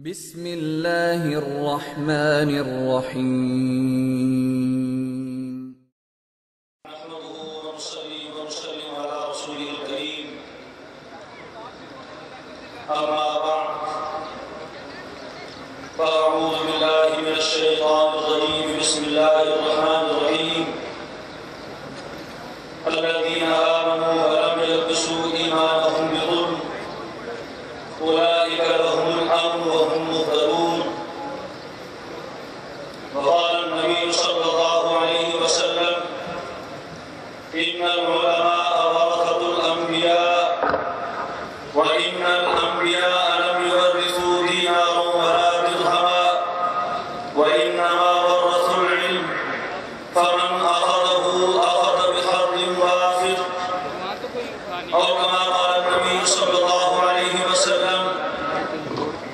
بسم اللہ الرحمن الرحیم نحمده ونصلي ونسلم على رسوله الكريم أما بعد فأعوذ بالله من الشيطان الرجيم بسم الله الرحمن الرحيم الذين آمنوا ولم يلبسوا إيمانهم بظلم أولئك لهم الأمن وهم مهتدون وقال النبي صلى الله عليه وسلم إن العلماء ورثة الأنبياء وإن الأنبياء لم يورثوا دينارا ولا درهما وإنما ورثوا العلم فمن أخذه أخذ بحظ وافر أو كما قال النبي صلى الله عليه وسلم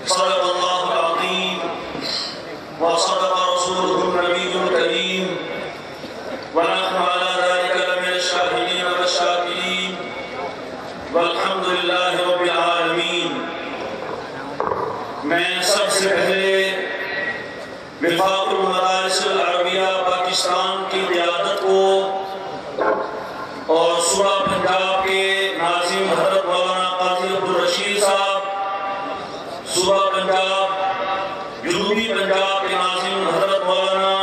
صدق الله العظيم وصدق رسوله النبي الكريم ونحن على ذلك لمن الشاهدين والشاكرين والحمد لله رب العالمين. میں سب سے پہلے وفاق المدارس العربیہ پاکستان کی قیادت کو اور صوبہ پنجاب کے ناظم حضرت مولانا قاضی عبدالرشید صاحب، صوبہ پنجاب جنوبی پنجاب کے ناظم حضرت مولانا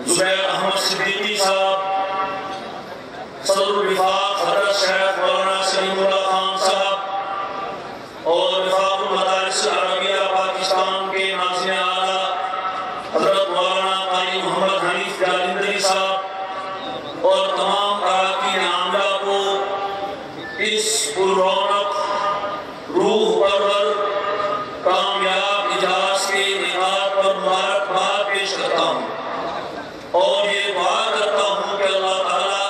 زبیر احمد صدیقی صاحب، صدر الوفاق حضرت شیخ مولانا سلیم اللہ خان صاحب اور وفاق المدارس العربیہ پاکستان کے ناظم اعلیٰ حضرت مولانا قاری محمد حنیف جالندری صاحب اور تمام اراکین عاملہ کو اس پررونق روح پرور کامیاب اجلاس کے انعقاد پر مبارکباد پیش کرتا ہوں اور یہ دعا کرتا ہوں کہ اللہ تعالیٰ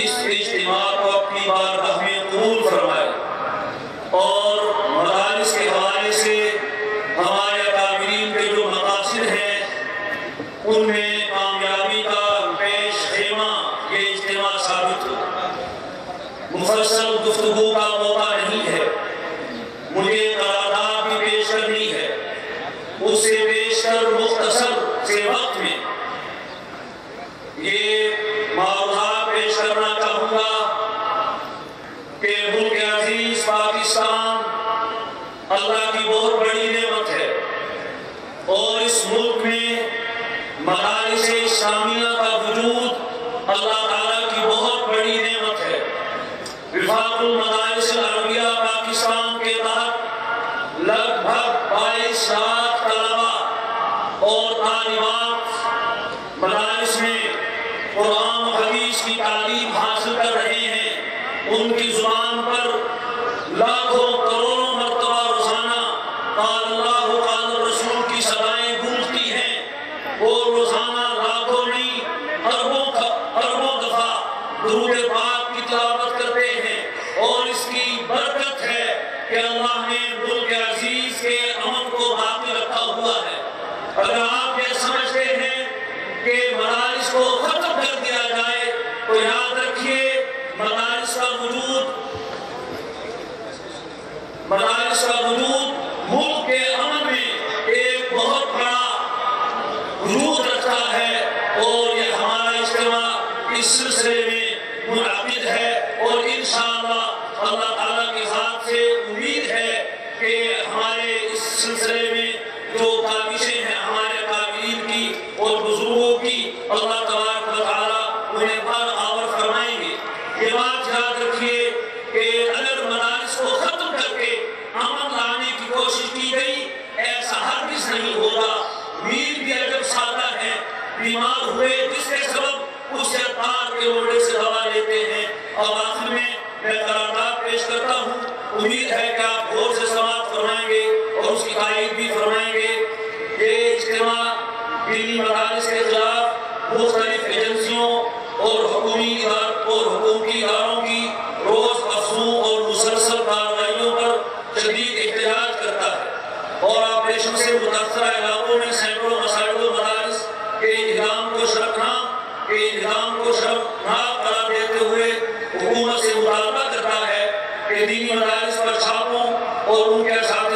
اس اجتماع کو اپنی بارگاہ میں قبول فرمائے اور مدارس کے حوالے سے ہمارے اکابرین کے جو مقاصد ہیں ان میں کامیابی کا پیش خیمہ یہ اجتماع ثابت ہو. مفصل گفتگو کا موقع نہیں ہے، مجھے قرارداد بھی پیش کرنی ہے، اس سے پیش کر مختصر سے وقت میں یہ معروضات پیش کرنا چاہوں گا کہ ملک عزیز پاکستان اللہ کی بہت بڑی نعمت ہے اور اس ملک میں مدارس اسلامیہ کا وجود اللہ تعالیٰ کی بہت بڑی نعمت ہے. وفاق المدارس العربیہ پاکستان کے تحت لگ بھگ 22 لاکھ طلباء اور طالبات مدارس میں قرآن و حدیث کی تعلیم حاصل کر رہے ہیں. ان کی زبان پر لاکھوں کروڑوں مرتبہ روزانہ قال اللہ قال الرسول کی صدائیں گونجتی ہیں. وہ روزانہ لاکھوں نہیں اربوں دفعہ درود پاک کی تلاوت کرتے ہیں اور اس کی برکت ہے کہ اللہ نے ملک عزیز کے امن کو باقی رکھا ہوا ہے. اگر آپ یہ سمجھتے ہیں کہ مدارس کو ختم کر دیا جائے تو یاد رکھیے مدارس کا وجود ملک کے امن میں ایک بہت بڑا وجود رکھتا ہے اور یہ ہمارا اجتماع اس سلسلے میں منعقد ہے اور انشاءاللہ اللہ تعالیٰ کی ذات سے امید ہے کہ ہمارے اس سلسلے میں جو کاوشیں ہیں ہمارے قابلین کی اور بزرگوں کی اللہ تبارک و تعالیٰ انہیں پر آور فرمائیں گے. یہ بات یاد رکھیے کہ اگر مدارس کو ختم کر کے امن لانے کی کوشش کی گئی ایسا ہرگز نہیں ہوگا. میر بھی عجب سادہ ہے، بیمار ہوئے جس کے سبب اس سے تار کے اوڑے سے دوا لیتے ہیں. اور آخر میں قرارداد پیش کرتا ہوں، امید ہے کہ آپ غور سے سماعت فرمائیں گے اور اس کی تائید بھی فرمائیں گے. یہ اجتماع دینی مدارس کے خلاف مختلف ایجنسیوں اور حکومتی اداروں کی روز افزوں اور مسلسل کارروائیوں پر شدید احتجاج کرتا ہے اور آپریشن سے متاثرہ علاقوں میں سینکڑوں مساجد و مدارس کے نظام کو شرمناک قرار دیتے ہوئے حکومت سے مطالبہ کرتا ہے کہ دینی مدارس پر چھاپوں اور ان کے ساتھ